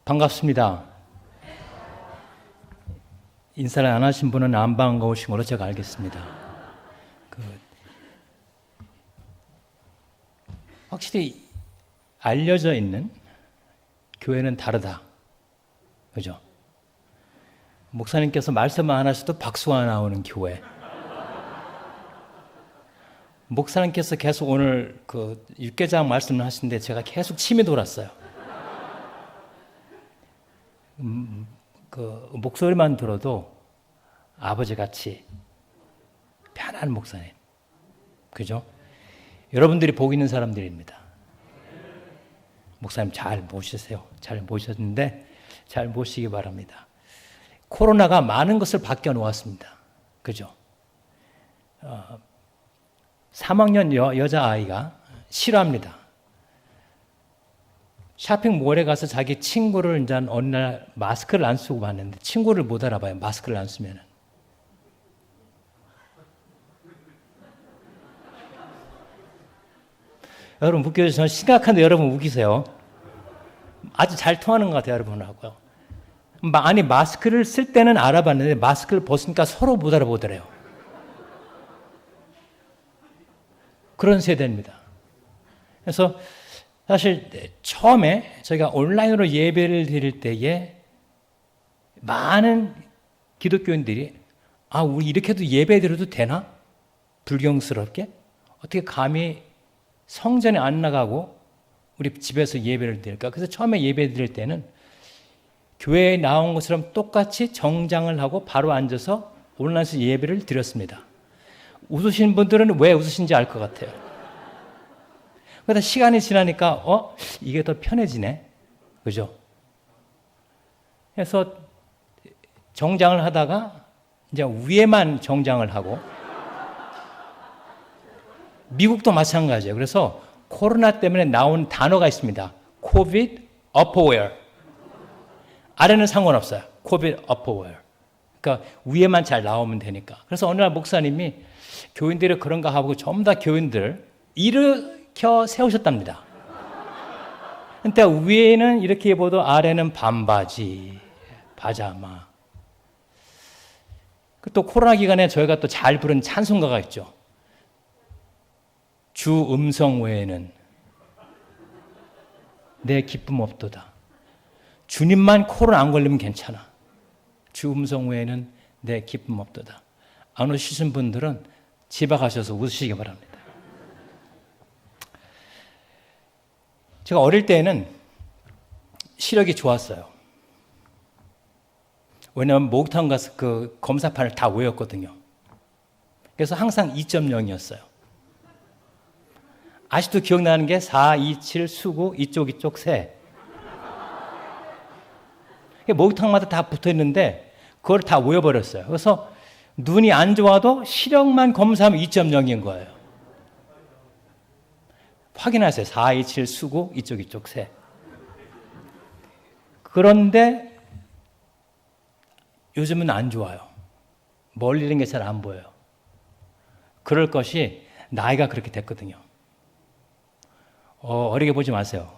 반갑습니다. 인사를 안 하신 분은 안 반가우신 걸로 제가 알겠습니다. 확실히 알려져 있는 교회는 다르다. 그죠? 목사님께서 말씀만 안 하셔도 박수가 나오는 교회. 목사님께서 계속 오늘 육개장 말씀을 하시는데 제가 계속 침이 돌았어요. 목소리만 들어도 아버지같이 편한 목사님. 그죠? 여러분들이 복 있는 사람들입니다. 목사님 잘 모시세요. 잘 모셨는데 잘 모시기 바랍니다. 코로나가 많은 것을 바뀌어 놓았습니다. 그죠? 3학년 여자아이가 싫어합니다. 쇼핑몰에 가서 자기 친구를 이제 어느 날 마스크를 안 쓰고 봤는데 친구를 못 알아봐요. 마스크를 안 쓰면은. 여러분 웃겨요. 저는 심각한데 여러분 웃기세요. 아주 잘 통하는 것 같아요. 여러분하고요. 아니 마스크를 쓸 때는 알아봤는데 마스크를 벗으니까 서로 못 알아보더래요. 그런 세대입니다. 그래서 사실 처음에 저희가 온라인으로 예배를 드릴 때에 많은 기독교인들이 우리 이렇게도 예배 드려도 되나? 불경스럽게? 어떻게 감히 성전에 안 나가고 우리 집에서 예배를 드릴까? 그래서 처음에 예배 드릴 때는 교회에 나온 것처럼 똑같이 정장을 하고 바로 앉아서 온라인에서 예배를 드렸습니다. 웃으신 분들은 왜 웃으신지 알 것 같아요. 그러다 시간이 지나니까 이게 더 편해지네. 그죠? 그래서 정장을 하다가 이제 위에만 정장을 하고 미국도 마찬가지예요. 그래서 코로나 때문에 나온 단어가 있습니다. COVID upperwear. 아래는 상관없어요. COVID upperwear. 그러니까 위에만 잘 나오면 되니까. 그래서 어느 날 목사님이 교인들이 그런가 하고 전부 다 교인들을 일으켜 세우셨답니다. 근데 위에는 이렇게 입어도 아래는 반바지, 파자마. 또 코로나 기간에 저희가 또 잘 부른 찬송가가 있죠. 주 음성 외에는 내 기쁨 없도다. 주님만 코로나 안 걸리면 괜찮아. 주 음성 외에는 내 기쁨 없도다. 안 오시신 분들은 집에 가셔서 웃으시기 바랍니다. 제가 어릴 때는 시력이 좋았어요. 왜냐하면 목욕탕 가서 그 검사판을 다 외웠거든요. 그래서 항상 2.0이었어요. 아직도 기억나는 게 4, 2, 7, 수구, 이쪽, 세. 목욕탕마다 다 붙어 있는데 그걸 다 외워버렸어요. 그래서 눈이 안 좋아도 시력만 검사하면 2.0인 거예요. 확인하세요. 4, 2, 7, 수구, 이쪽, 세. 그런데 요즘은 안 좋아요. 멀리 있는 게 잘 안 보여요. 그럴 것이 나이가 그렇게 됐거든요. 어리게 보지 마세요.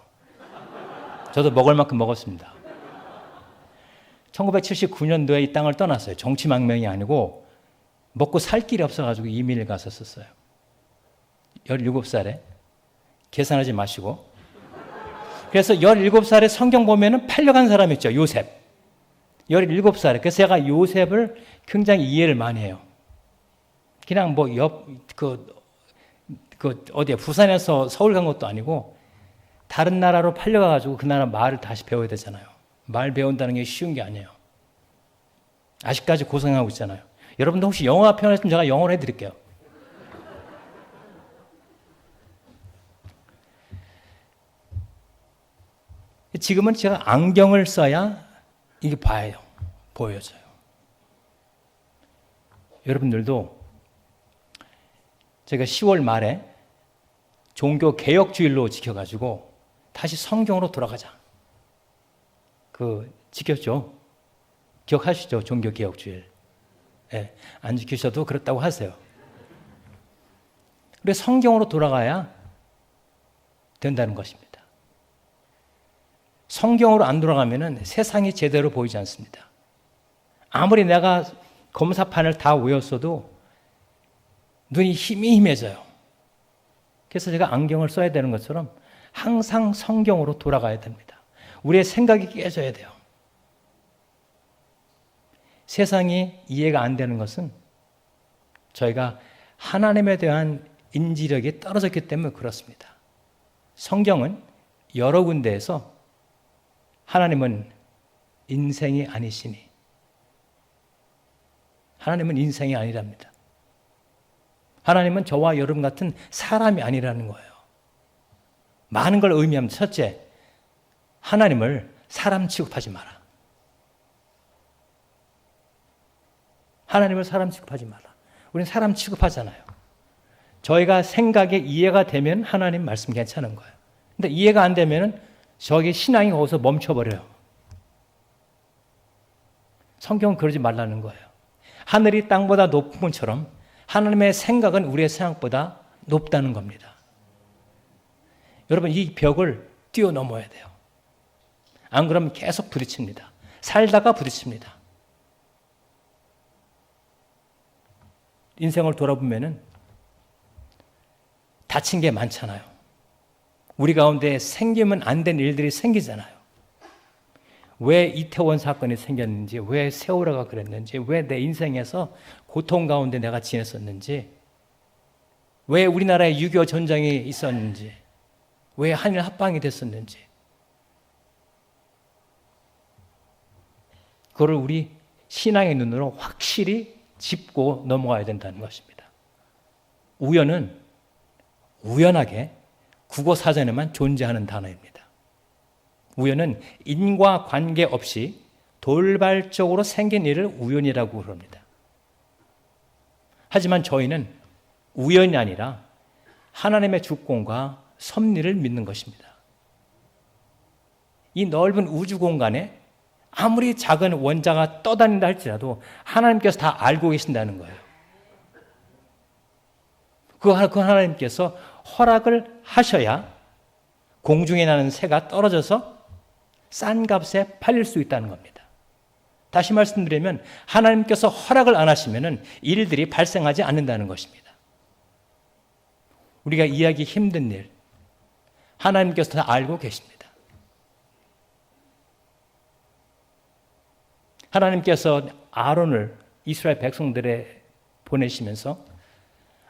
저도 먹을 만큼 먹었습니다. 1979년도에 이 땅을 떠났어요. 정치망명이 아니고 먹고 살 길이 없어가지고 이민을 갔었어요. 17살에. 계산하지 마시고. 그래서 17살에 성경 보면은 팔려간 사람 있죠. 요셉. 17살에. 그래서 제가 요셉을 굉장히 이해를 많이 해요. 그냥 어디에 부산에서 서울 간 것도 아니고 다른 나라로 팔려가가지고 그 나라 말을 다시 배워야 되잖아요. 말 배운다는 게 쉬운 게 아니에요. 아직까지 고생하고 있잖아요. 여러분도 혹시 영어 표현했으면 제가 영어로 해드릴게요. 지금은 제가 안경을 써야 이게 보여져요. 여러분들도 제가 10월 말에 종교 개혁주일로 지켜가지고 다시 성경으로 돌아가자. 지켰죠? 기억하시죠? 종교 개혁주일. 네, 안 지키셔도 그렇다고 하세요. 그래서 성경으로 돌아가야 된다는 것입니다. 성경으로 안 돌아가면은 세상이 제대로 보이지 않습니다. 아무리 내가 검사판을 다 외웠어도 눈이 희미해져요. 그래서 제가 안경을 써야 되는 것처럼 항상 성경으로 돌아가야 됩니다. 우리의 생각이 깨져야 돼요. 세상이 이해가 안 되는 것은 저희가 하나님에 대한 인지력이 떨어졌기 때문에 그렇습니다. 성경은 여러 군데에서 하나님은 인생이 아니시니, 하나님은 인생이 아니랍니다. 하나님은 저와 여러분 같은 사람이 아니라는 거예요. 많은 걸 의미합니다. 첫째, 하나님을 사람 취급하지 마라. 하나님을 사람 취급하지 마라. 우리는 사람 취급하잖아요. 저희가 생각에 이해가 되면 하나님 말씀 괜찮은 거예요. 근데 이해가 안 되면 저기 신앙이 거기서 멈춰버려요. 성경은 그러지 말라는 거예요. 하늘이 땅보다 높은 것처럼 하나님의 생각은 우리의 생각보다 높다는 겁니다. 여러분, 이 벽을 뛰어넘어야 돼요. 안 그러면 계속 부딪힙니다. 살다가 부딪힙니다. 인생을 돌아보면은 다친 게 많잖아요. 우리 가운데 생기면 안 된 일들이 생기잖아요. 왜 이태원 사건이 생겼는지, 왜 세월호가 그랬는지, 왜 내 인생에서 고통 가운데 내가 지냈었는지, 왜 우리나라에 6.25 전쟁이 있었는지, 왜 한일 합방이 됐었는지, 그걸 우리 신앙의 눈으로 확실히 짚고 넘어가야 된다는 것입니다. 우연은 우연하게 국어 사전에만 존재하는 단어입니다. 우연은 인과 관계없이 돌발적으로 생긴 일을 우연이라고 그럽니다. 하지만 저희는 우연이 아니라 하나님의 주권과 섭리를 믿는 것입니다. 이 넓은 우주 공간에 아무리 작은 원자가 떠다닌다 할지라도 하나님께서 다 알고 계신다는 거예요. 그 하나님께서 허락을 하셔야 공중에 나는 새가 떨어져서 싼 값에 팔릴 수 있다는 겁니다. 다시 말씀드리면 하나님께서 허락을 안 하시면 일들이 발생하지 않는다는 것입니다. 우리가 이해하기 힘든 일, 하나님께서 다 알고 계십니다. 하나님께서 아론을 이스라엘 백성들에 보내시면서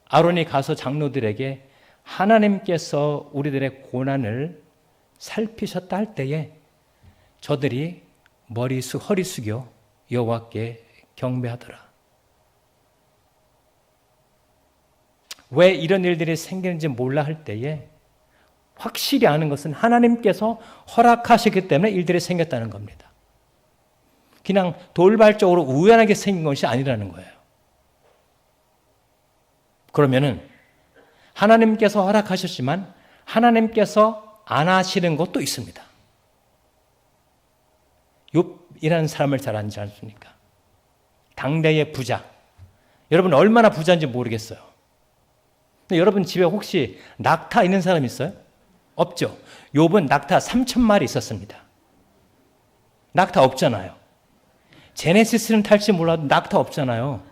아론이 가서 장로들에게 하나님께서 우리들의 고난을 살피셨다 할 때에 저들이 허리 숙여 여호와께 경배하더라. 왜 이런 일들이 생기는지 몰라 할 때에 확실히 아는 것은 하나님께서 허락하셨기 때문에 일들이 생겼다는 겁니다. 그냥 돌발적으로 우연하게 생긴 것이 아니라는 거예요. 그러면은 하나님께서 허락하셨지만 하나님께서 안 하시는 것도 있습니다. 욥이라는 사람을 잘 알지 않습니까? 당대의 부자. 여러분 얼마나 부자인지 모르겠어요. 근데 여러분 집에 혹시 낙타 있는 사람 있어요? 없죠. 욥은 낙타 3,000마리 있었습니다. 낙타 없잖아요. 제네시스는 탈지 몰라도 낙타 없잖아요.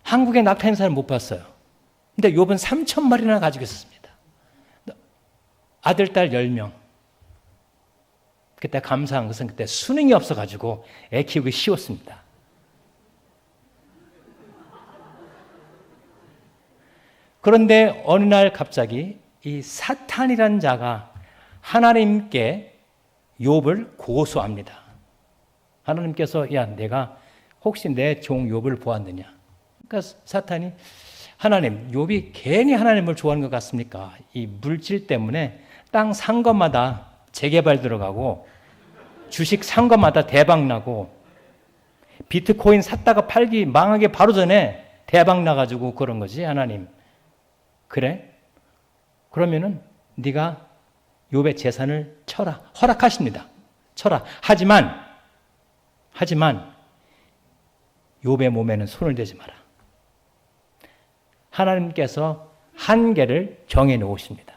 한국에 낙타 있는 사람 못 봤어요. 근데 욥은 3,000마리나 가지고 있었습니다. 아들, 딸 10명. 그때 감사한 것은 그때 수능이 없어가지고 애 키우기 쉬웠습니다. 그런데 어느 날 갑자기 이 사탄이라는 자가 하나님께 욥을 고소합니다. 하나님께서 야 내가 혹시 내 종 욥을 보았느냐. 그러니까 사탄이 하나님 욥이 괜히 하나님을 좋아하는 것 같습니까? 이 물질 때문에 땅 산 것마다 재개발 들어가고 주식 산 것마다 대박 나고 비트코인 샀다가 팔기 망하기 바로 전에 대박 나가지고 그런 거지 하나님. 그래? 그러면은 네가 욥의 재산을 쳐라. 허락하십니다. 쳐라. 하지만 욥의 몸에는 손을 대지 마라. 하나님께서 한계를 정해 놓으십니다.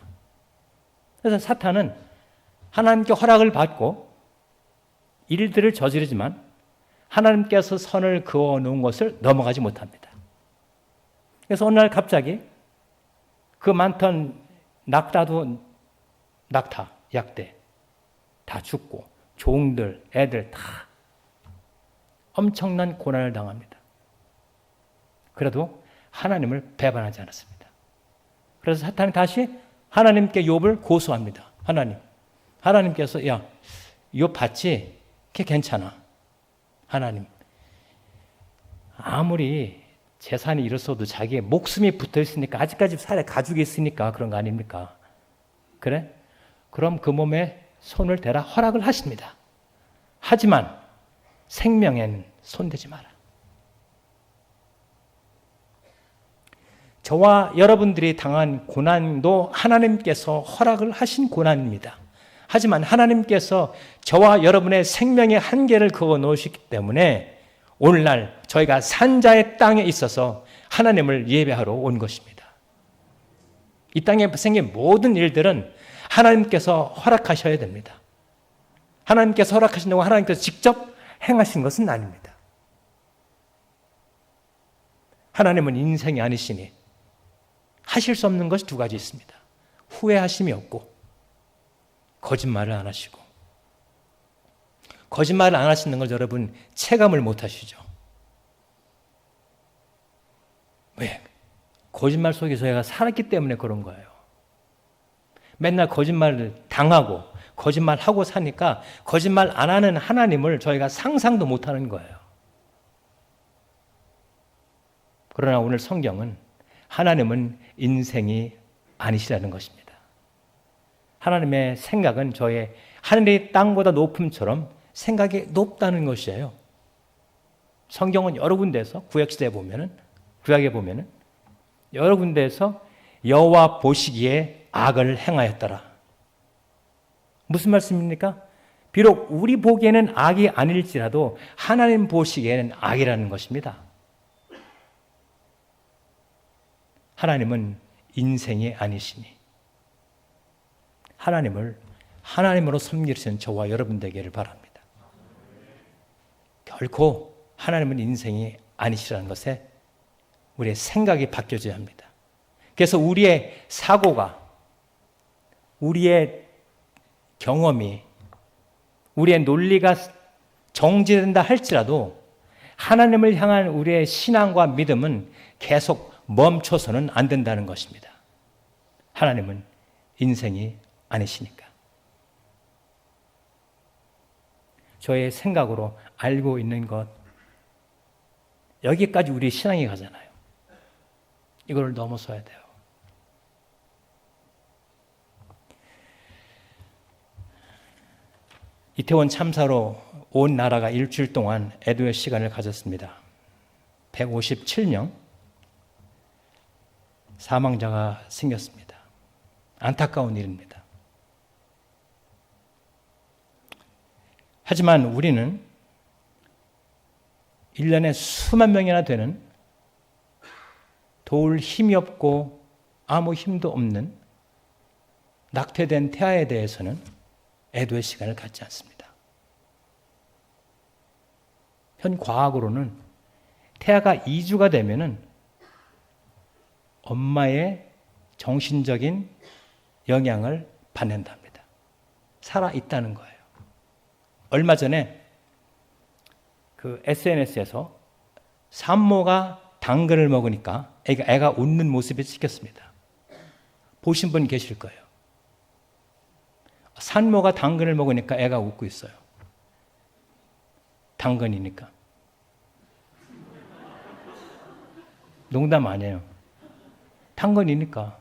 그래서 사탄은 하나님께 허락을 받고 일들을 저지르지만 하나님께서 선을 그어 놓은 것을 넘어가지 못합니다. 그래서 어느 날 갑자기 그 많던 낙타, 약대 다 죽고 종들, 애들 다 엄청난 고난을 당합니다. 그래도 하나님을 배반하지 않았습니다. 그래서 사탄이 다시 하나님께 욥을 고소합니다. 하나님께서 야, 욥 봤지? 걔 괜찮아. 하나님, 아무리 재산이 이렇어도 자기의 목숨이 붙어 있으니까 아직까지 살에 가죽이 있으니까 그런 거 아닙니까? 그래? 그럼 그 몸에 손을 대라 허락을 하십니다. 하지만 생명엔 손대지 마라. 저와 여러분들이 당한 고난도 하나님께서 허락을 하신 고난입니다. 하지만 하나님께서 저와 여러분의 생명의 한계를 그어 놓으시기 때문에 오늘날 저희가 산자의 땅에 있어서 하나님을 예배하러 온 것입니다. 이 땅에 생긴 모든 일들은 하나님께서 허락하셔야 됩니다. 하나님께서 허락하신다고 하나님께서 직접 행하신 것은 아닙니다. 하나님은 인생이 아니시니 하실 수 없는 것이 두 가지 있습니다. 후회하심이 없고 거짓말을 안 하시고, 거짓말을 안 하시는 걸 여러분 체감을 못 하시죠. 왜? 거짓말 속에 저희가 살았기 때문에 그런 거예요. 맨날 거짓말을 당하고 거짓말하고 사니까 거짓말 안 하는 하나님을 저희가 상상도 못 하는 거예요. 그러나 오늘 성경은 하나님은 인생이 아니시라는 것입니다. 하나님의 생각은 저의 하늘이 땅보다 높음처럼 생각이 높다는 것이에요. 성경은 여러 군데에서 구약에 보면은 여러 군데에서 여호와 보시기에 악을 행하였더라. 무슨 말씀입니까? 비록 우리 보기에는 악이 아닐지라도 하나님 보시기에는 악이라는 것입니다. 하나님은 인생이 아니시니 하나님을 하나님으로 섬기시는 저와 여러분 되기를 바랍니다. 결코 하나님은 인생이 아니시라는 것에 우리의 생각이 바뀌어져야 합니다. 그래서 우리의 사고가, 우리의 경험이, 우리의 논리가 정지된다 할지라도 하나님을 향한 우리의 신앙과 믿음은 계속 멈춰서는 안 된다는 것입니다. 하나님은 인생이 아니시니까. 저의 생각으로 알고 있는 것, 여기까지 우리 신앙이 가잖아요. 이걸 넘어서야 돼요. 이태원 참사로 온 나라가 일주일 동안 애도의 시간을 가졌습니다. 157명 사망자가 생겼습니다. 안타까운 일입니다. 하지만 우리는 1년에 수만 명이나 되는 도울 힘이 없고 아무 힘도 없는 낙태된 태아에 대해서는 애도의 시간을 갖지 않습니다. 현 과학으로는 태아가 2주가 되면은 엄마의 정신적인 영향을 받는답니다. 살아있다는 거예요. 얼마 전에 그 SNS에서 산모가 당근을 먹으니까 애가 웃는 모습이 찍혔습니다. 보신 분 계실 거예요. 산모가 당근을 먹으니까 애가 웃고 있어요. 당근이니까. 농담 아니에요. 당근이니까.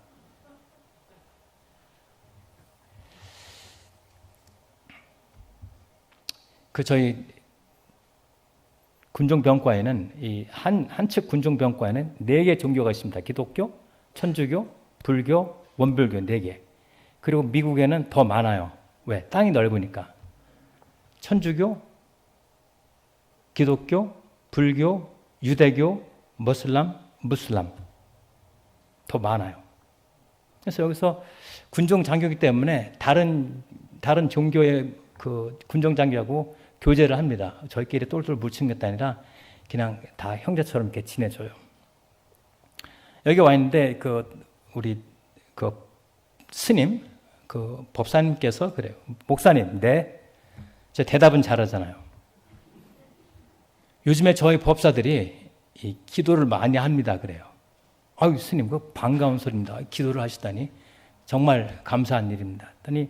저희 군종병과에는 한측 군종병과에는 4개 종교가 있습니다. 기독교, 천주교, 불교, 원불교 4개. 그리고 미국에는 더 많아요. 왜? 땅이 넓으니까. 천주교, 기독교, 불교, 유대교, 무슬람 더 많아요. 그래서 여기서 군종 장교이기 때문에 다른 종교의 그 군종 장교하고 교제를 합니다. 저희끼리 똘똘 뭉친 것도 아니라 그냥 다 형제처럼 이렇게 지내줘요. 여기 와 있는데 우리 스님, 법사님께서 그래요. 목사님, 네. 제 대답은 잘하잖아요. 요즘에 저희 법사들이 이 기도를 많이 합니다. 그래요. 아유, 스님, 반가운 소리입니다. 기도를 하시다니 정말 감사한 일입니다. 했더니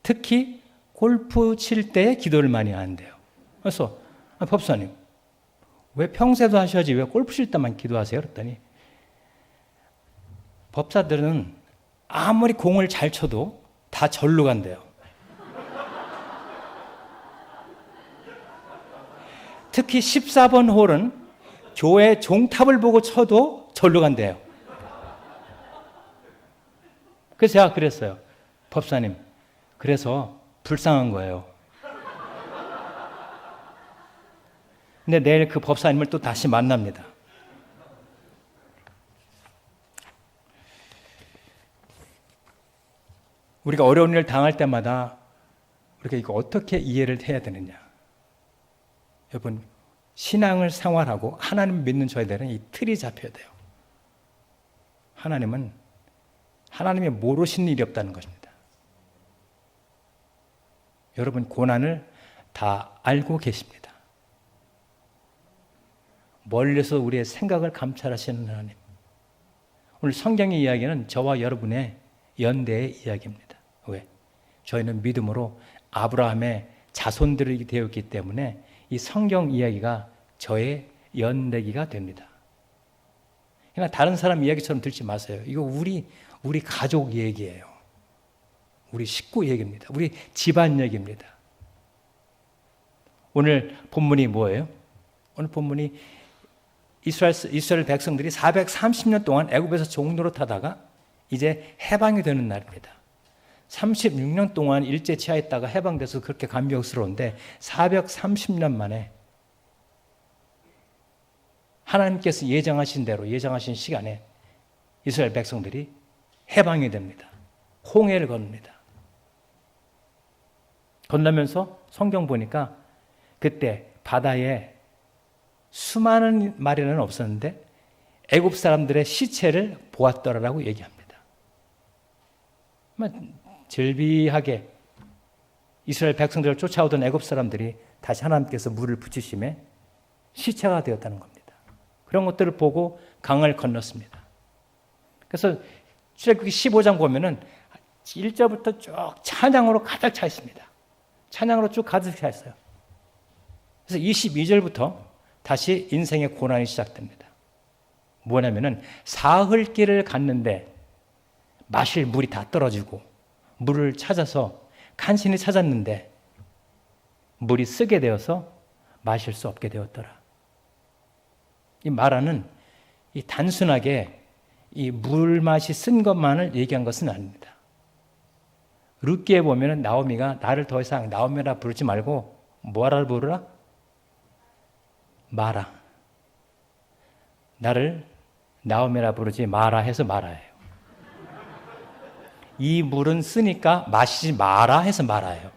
특히 골프 칠 때에 기도를 많이 하는데요. 그래서 법사님, 왜 평소에도 하셔야지 왜 골프 칠 때만 기도하세요? 그랬더니 법사들은 아무리 공을 잘 쳐도 다 절로 간대요. 특히 14번 홀은 교회 종탑을 보고 쳐도 절로 간대요. 그래서 제가 그랬어요. 법사님, 그래서 불쌍한 거예요. 근데 내일 그 법사님을 또 다시 만납니다. 우리가 어려운 일을 당할 때마다 우리가 이거 어떻게 이해를 해야 되느냐. 여러분, 신앙을 생활하고 하나님을 믿는 저희들은 이 틀이 잡혀야 돼요. 하나님은 하나님이 모르시는 일이 없다는 것입니다. 여러분, 고난을 다 알고 계십니다. 멀리서 우리의 생각을 감찰하시는 하나님. 오늘 성경의 이야기는 저와 여러분의 연대의 이야기입니다. 왜? 저희는 믿음으로 아브라함의 자손들이 되었기 때문에 이 성경 이야기가 저의 연대기가 됩니다. 그러니까 다른 사람 이야기처럼 듣지 마세요. 이거 우리 가족 얘기예요. 우리 식구 얘기입니다. 우리 집안 얘기입니다. 오늘 본문이 뭐예요? 오늘 본문이 이스라엘 백성들이 430년 동안 애굽에서 종노릇 하다가 이제 해방이 되는 날입니다. 36년 동안 일제 치하했다가 해방돼서 그렇게 감격스러운데 430년 만에 하나님께서 예정하신 대로 예정하신 시간에 이스라엘 백성들이 해방이 됩니다. 홍해를 건넙니다. 건너면서 성경 보니까 그때 바다에 수많은 마리는 없었는데 애굽 사람들의 시체를 보았더라라고 얘기합니다. 절비하게 이스라엘 백성들을 쫓아오던 애굽 사람들이 다시 하나님께서 물을 붙이심에 시체가 되었다는 겁니다. 그런 것들을 보고 강을 건넜습니다. 그래서 출애굽기 15장 보면은 1절부터 쭉 찬양으로 가득 차 있습니다. 찬양으로 쭉 가득 차 있어요. 그래서 22절부터 다시 인생의 고난이 시작됩니다. 뭐냐면은 사흘길을 갔는데 마실 물이 다 떨어지고 물을 찾아서 간신히 찾았는데 물이 쓰게 되어서 마실 수 없게 되었더라. 이 말하는 이 단순하게 이 물맛이 쓴 것만을 얘기한 것은 아닙니다. 룻기에 보면은 나오미가 나를 더 이상 나오미라 부르지 말고 뭐라 부르라? 마라. 나를 나오미라 부르지 마라 해서 마라예요. 이 물은 쓰니까 마시지 마라 해서 마라예요.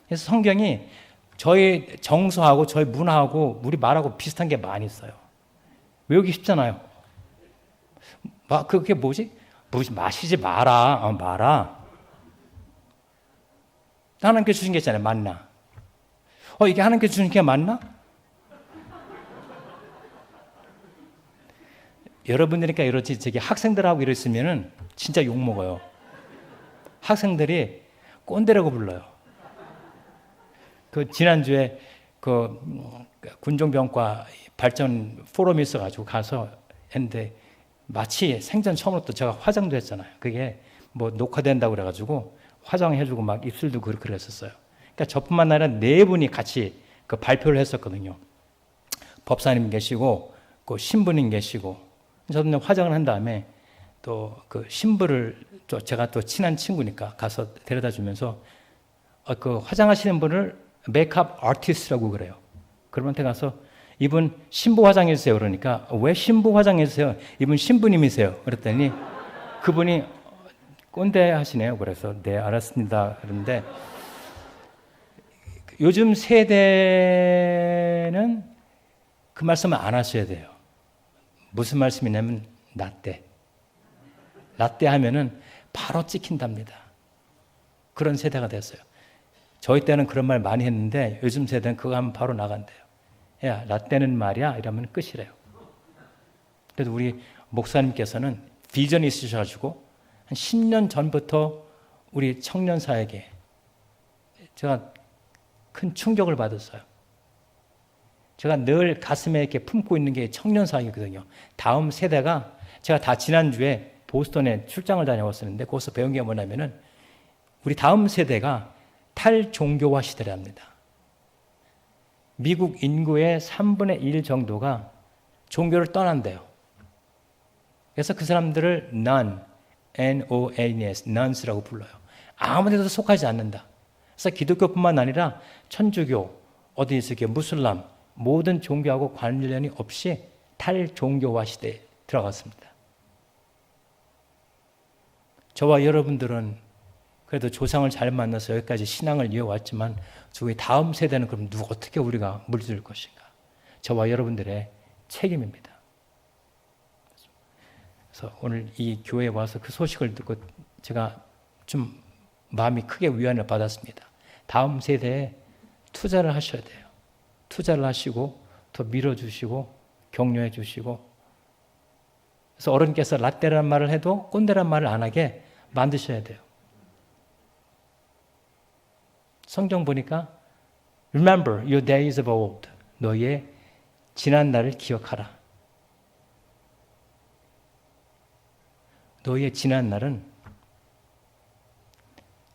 그래서 성경이 저희 정서하고 저희 문화하고 우리 말하고 비슷한 게 많이 있어요. 외우기 쉽잖아요. 그게 뭐지? 마시지 마라. 마라. 하나님께 주신 게 있잖아요. 만나. 이게 하나님께 주신 게 맞나? 여러분들이니까 이러지, 저기 학생들하고 이랬으면은 진짜 욕먹어요. 학생들이 꼰대라고 불러요. 지난주에 군종병과 발전 포럼이 있어가지고 가서 했는데 마치 생전 처음으로 또 제가 화장도 했잖아요. 그게 뭐 녹화된다고 그래가지고 화장해주고 막 입술도 그랬었어요. 그러니까 저뿐만 아니라 네 분이 같이 발표를 했었거든요. 법사님 계시고, 신부님 계시고, 저는 화장을 한 다음에 또 신부를 제가 또 친한 친구니까 가서 데려다 주면서 화장하시는 분을 메이크업 아티스트라고 그래요. 그분한테 가서 이분 신부 화장해주세요. 그러니까 왜 신부 화장해주세요? 이분 신부님이세요. 그랬더니 그분이 꼰대 하시네요. 그래서 네, 알았습니다. 그런데 요즘 세대는 그 말씀을 안 하셔야 돼요. 무슨 말씀이냐면 라떼. 라떼 하면은 바로 찍힌답니다. 그런 세대가 됐어요. 저희 때는 그런 말 많이 했는데 요즘 세대는 그거 하면 바로 나간대요. 야, 라떼는 말이야 이러면 끝이래요. 그래도 우리 목사님께서는 비전이 있으셔가지고 한 10년 전부터 우리 청년사에게 제가 큰 충격을 받았어요. 제가 늘 가슴에 이렇게 품고 있는 게 청년사역이거든요. 다음 세대가 제가 다 지난주에 보스턴에 출장을 다녀왔었는데 거기서 배운 게 뭐냐면은 우리 다음 세대가 탈종교화 시대랍니다. 미국 인구의 3분의 1 정도가 종교를 떠난대요. 그래서 그 사람들을 N-O-N-S, nuns라고 불러요. 아무 데도 속하지 않는다. 그래서 기독교뿐만 아니라 천주교, 어디 있을게요, 무슬람, 모든 종교하고 관련이 없이 탈종교화 시대에 들어갔습니다. 저와 여러분들은 그래도 조상을 잘 만나서 여기까지 신앙을 이어왔지만 저희 다음 세대는 그럼 어떻게 우리가 물들 것인가? 저와 여러분들의 책임입니다. 그래서 오늘 이 교회에 와서 그 소식을 듣고 제가 좀 마음이 크게 위안을 받았습니다. 다음 세대에 투자를 하셔야 돼요. 투자를 하시고 더 밀어주시고 격려해 주시고, 그래서 어른께서 라떼란 말을 해도 꼰대란 말을 안 하게 만드셔야 돼요. 성경 보니까 Remember your days of old. 너의 지난 날을 기억하라. 너의 지난 날은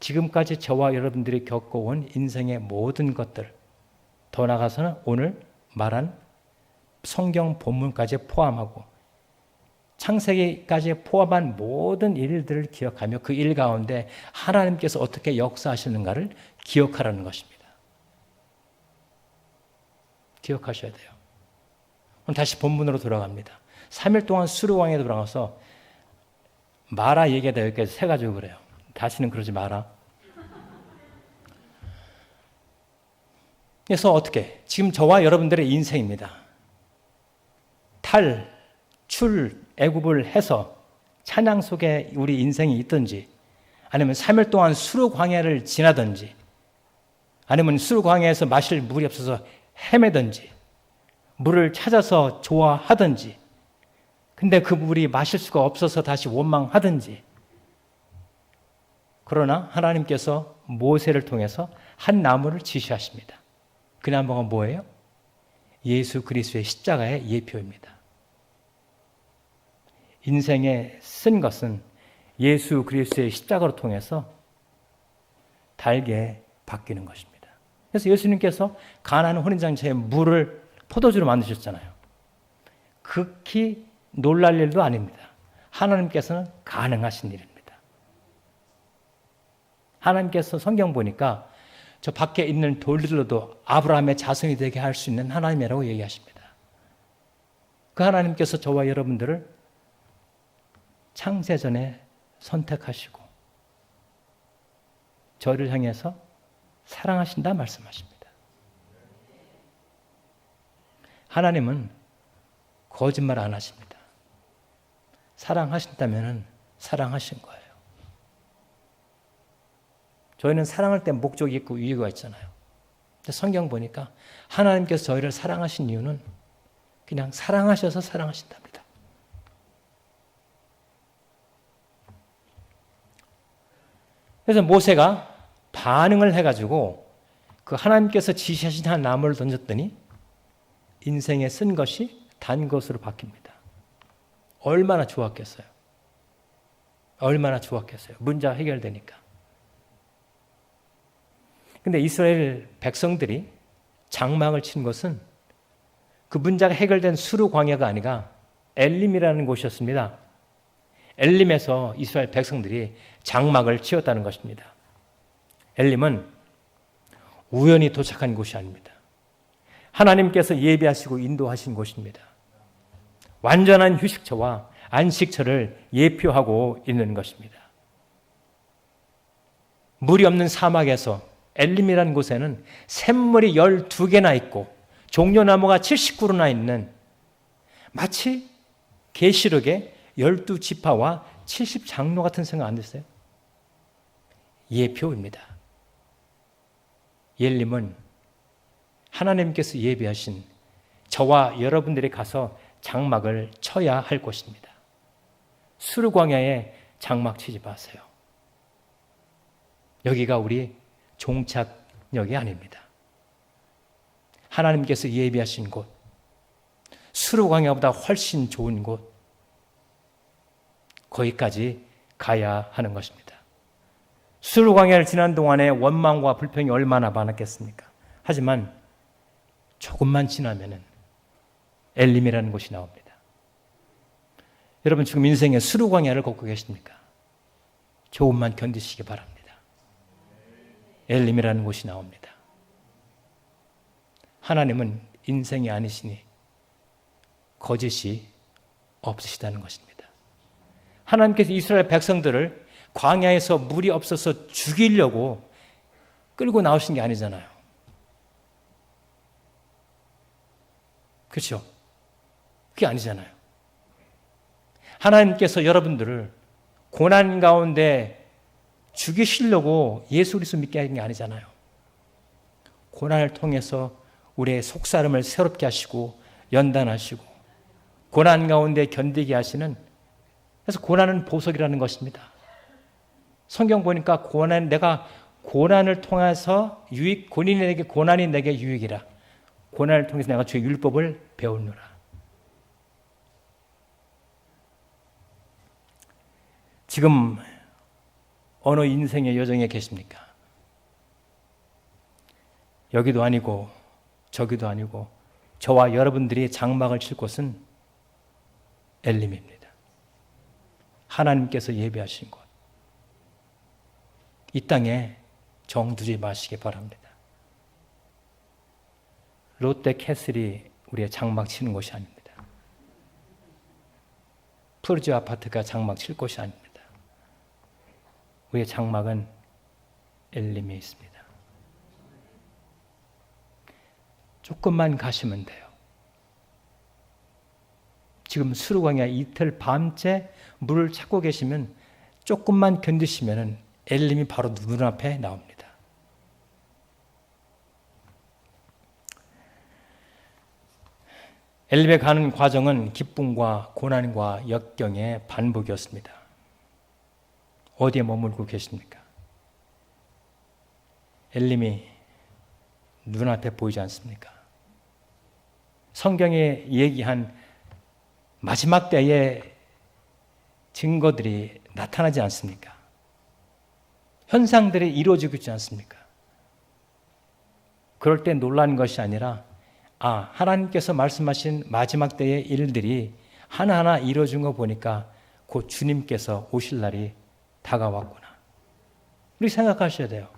지금까지 저와 여러분들이 겪어온 인생의 모든 것들, 더 나아가서는 오늘 말한 성경 본문까지 포함하고 창세기까지 포함한 모든 일들을 기억하며 그 일 가운데 하나님께서 어떻게 역사하시는가를 기억하라는 것입니다. 기억하셔야 돼요. 오늘 다시 본문으로 돌아갑니다. 3일 동안 수르왕에 돌아가서 마라 얘기하다 여기까지 세가지고 그래요. 다시는 그러지 마라. 그래서 어떻게? 지금 저와 여러분들의 인생입니다. 출애굽을 해서 찬양 속에 우리 인생이 있든지, 아니면 3일 동안 수르 광야를 지나든지, 아니면 수르 광야에서 마실 물이 없어서 헤매든지, 물을 찾아서 좋아하든지, 근데 그 물이 마실 수가 없어서 다시 원망하든지, 그러나 하나님께서 모세를 통해서 한 나무를 지시하십니다. 그 나무가 뭐예요? 예수 그리스도의 십자가의 예표입니다. 인생에 쓴 것은 예수 그리스도의 십자가로 통해서 달게 바뀌는 것입니다. 그래서 예수님께서 가나안 혼인잔치에 물을 포도주로 만드셨잖아요. 극히 놀랄 일도 아닙니다. 하나님께서는 가능하신 일입니다. 하나님께서 성경 보니까 저 밖에 있는 돌들로도 아브라함의 자손이 되게 할 수 있는 하나님이라고 얘기하십니다. 그 하나님께서 저와 여러분들을 창세전에 선택하시고 저를 향해서 사랑하신다 말씀하십니다. 하나님은 거짓말 안 하십니다. 사랑하신다면 사랑하신 거예요. 저희는 사랑할 때 목적이 있고 이유가 있잖아요. 근데 성경 보니까 하나님께서 저희를 사랑하신 이유는 그냥 사랑하셔서 사랑하신답니다. 그래서 모세가 반응을 해가지고 그 하나님께서 지시하신 한 나무를 던졌더니 인생에 쓴 것이 단 것으로 바뀝니다. 얼마나 좋았겠어요. 얼마나 좋았겠어요. 문제가 해결되니까. 근데 이스라엘 백성들이 장막을 친 것은 그 문제가 해결된 수르 광야가 아니라 엘림이라는 곳이었습니다. 엘림에서 이스라엘 백성들이 장막을 치었다는 것입니다. 엘림은 우연히 도착한 곳이 아닙니다. 하나님께서 예비하시고 인도하신 곳입니다. 완전한 휴식처와 안식처를 예표하고 있는 것입니다. 물이 없는 사막에서 엘림이라는 곳에는 샘물이 12개나 있고 종려나무가 70그루나 있는 마치 계시록의 12지파와 70장로 같은 생각 안 드세요? 예표입니다. 엘림은 하나님께서 예비하신 저와 여러분들이 가서 장막을 쳐야 할 곳입니다. 수르 광야에 장막 치지 마세요. 여기가 우리 종착역이 아닙니다. 하나님께서 예비하신 곳, 수르 광야보다 훨씬 좋은 곳, 거기까지 가야 하는 것입니다. 수르 광야를 지난 동안에 원망과 불평이 얼마나 많았겠습니까? 하지만 조금만 지나면은 엘림이라는 곳이 나옵니다. 여러분 지금 인생의 수르 광야를 걷고 계십니까? 조금만 견디시기 바랍니다. 엘림이라는 곳이 나옵니다. 하나님은 인생이 아니시니 거짓이 없으시다는 것입니다. 하나님께서 이스라엘 백성들을 광야에서 물이 없어서 죽이려고 끌고 나오신 게 아니잖아요. 그렇죠? 그게 아니잖아요. 하나님께서 여러분들을 고난 가운데 죽이시려고 예수 그리스도 믿게 하는 게 아니잖아요. 고난을 통해서 우리의 속사람을 새롭게 하시고 연단하시고 고난 가운데 견디게 하시는, 그래서 고난은 보석이라는 것입니다. 성경 보니까 내가 고난을 통해서 고난이 내게 유익이라. 고난을 통해서 내가 주의 율법을 배우느라. 지금 어느 인생의 여정에 계십니까? 여기도 아니고 저기도 아니고 저와 여러분들이 장막을 칠 곳은 엘림입니다. 하나님께서 예비하신 곳. 이 땅에 정두지 마시기 바랍니다. 롯데 캐슬이 우리의 장막 치는 곳이 아닙니다. 푸르지 아파트가 장막 칠 곳이 아닙니다. 우리의 장막은 엘림에 있습니다. 조금만 가시면 돼요. 지금 수르광야 이틀 밤째 물을 찾고 계시면 조금만 견디시면 엘림이 바로 눈앞에 나옵니다. 엘림에 가는 과정은 기쁨과 고난과 역경의 반복이었습니다. 어디에 머물고 계십니까? 엘림이 눈앞에 보이지 않습니까? 성경에 얘기한 마지막 때의 증거들이 나타나지 않습니까? 현상들이 이루어지고 있지 않습니까? 그럴 때 놀라는 것이 아니라 하나님께서 말씀하신 마지막 때의 일들이 하나하나 이루어진 거 보니까 곧 주님께서 오실 날이 다가왔구나. 우리 생각하셔야 돼요.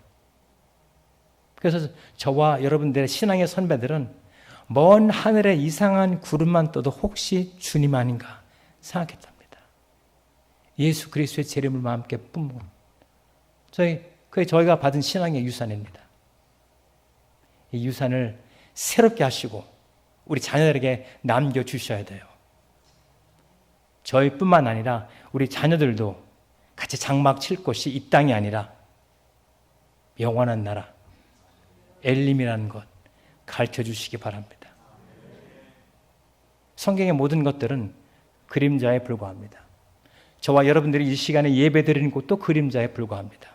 그래서 저와 여러분들의 신앙의 선배들은 먼 하늘에 이상한 구름만 떠도 혹시 주님 아닌가 생각했답니다. 예수 그리스도의 재림과 함께 뿜은 그게 저희가 받은 신앙의 유산입니다. 이 유산을 새롭게 하시고 우리 자녀들에게 남겨주셔야 돼요. 저희뿐만 아니라 우리 자녀들도 같이 장막 칠 곳이 이 땅이 아니라 영원한 나라 엘림이라는 것 가르쳐 주시기 바랍니다. 성경의 모든 것들은 그림자에 불과합니다. 저와 여러분들이 이 시간에 예배 드리는 곳도 그림자에 불과합니다.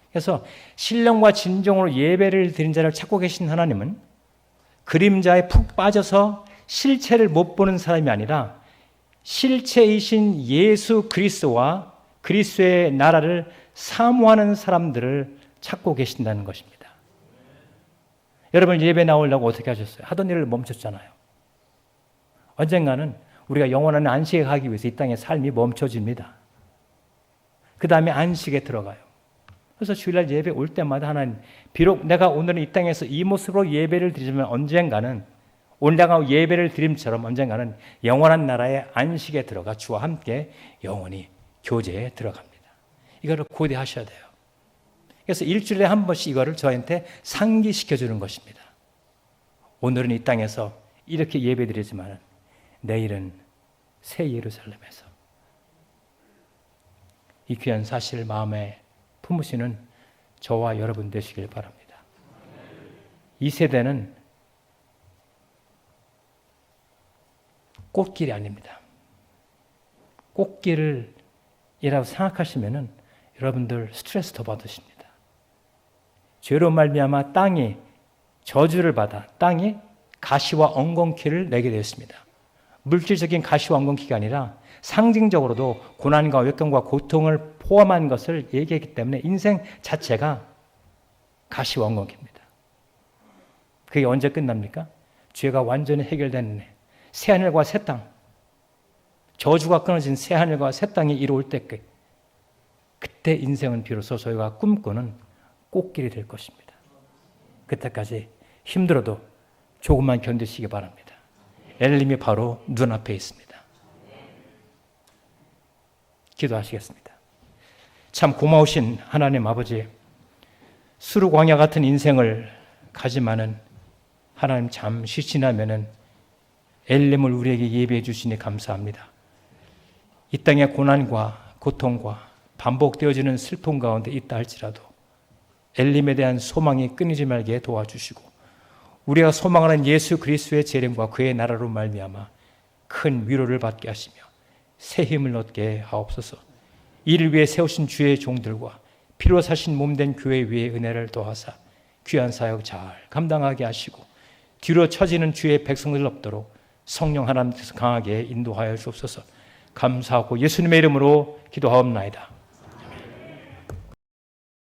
그래서 신령과 진정으로 예배를 드린 자를 찾고 계신 하나님은 그림자에 푹 빠져서 실체를 못 보는 사람이 아니라 실체이신 예수 그리스도와 그리스도의 나라를 사모하는 사람들을 찾고 계신다는 것입니다. 여러분 예배 나오려고 어떻게 하셨어요? 하던 일을 멈췄잖아요. 언젠가는 우리가 영원한 안식에 가기 위해서 이 땅의 삶이 멈춰집니다. 그 다음에 안식에 들어가요. 그래서 주일날 예배 올 때마다 하나님, 비록 내가 오늘은 이 땅에서 이 모습으로 예배를 드리지만 언젠가는 온당하고 예배를 드림처럼 언젠가는 영원한 나라의 안식에 들어가 주와 함께 영원히 교제에 들어갑니다. 이거를 고대하셔야 돼요. 그래서 일주일에 한 번씩 이거를 저한테 상기시켜 주는 것입니다. 오늘은 이 땅에서 이렇게 예배드리지만 내일은 새 예루살렘에서 이 귀한 사실을 마음에 품으시는 저와 여러분 되시길 바랍니다. 이 세대는 꽃길이 아닙니다. 꽃길이라고 생각하시면 여러분들 스트레스 더 받으십니다. 죄로 말미암아 땅이 저주를 받아 땅이 가시와 엉겅퀴를 내게 되었습니다. 물질적인 가시와 엉겅퀴가 아니라 상징적으로도 고난과 외통과 고통을 포함한 것을 얘기했기 때문에 인생 자체가 가시와 엉겅퀴입니다. 그게 언제 끝납니까? 죄가 완전히 해결된 새하늘과 새 땅, 저주가 끊어진 새하늘과 새 땅이 이루어올 때까지 그때 인생은 비로소 저희가 꿈꾸는 꽃길이 될 것입니다. 그때까지 힘들어도 조금만 견디시기 바랍니다. 엘림이 바로 눈앞에 있습니다. 기도하시겠습니다. 참 고마우신 하나님 아버지, 수루 광야 같은 인생을 가지만은 하나님 잠시 지나면은 엘림을 우리에게 예비해 주시니 감사합니다. 이 땅의 고난과 고통과 반복되어지는 슬픔 가운데 있다 할지라도 엘림에 대한 소망이 끊이지 말게 도와주시고 우리가 소망하는 예수 그리스도의 재림과 그의 나라로 말미암아 큰 위로를 받게 하시며 새 힘을 얻게 하옵소서. 이를 위해 세우신 주의 종들과 피로 사신 몸된 교회 위에 은혜를 더하사 귀한 사역 잘 감당하게 하시고 뒤로 처지는 주의 백성들 없도록 성령 하나님께서 강하게 인도하여 주옵소서. 감사하고 예수님의 이름으로 기도하옵나이다.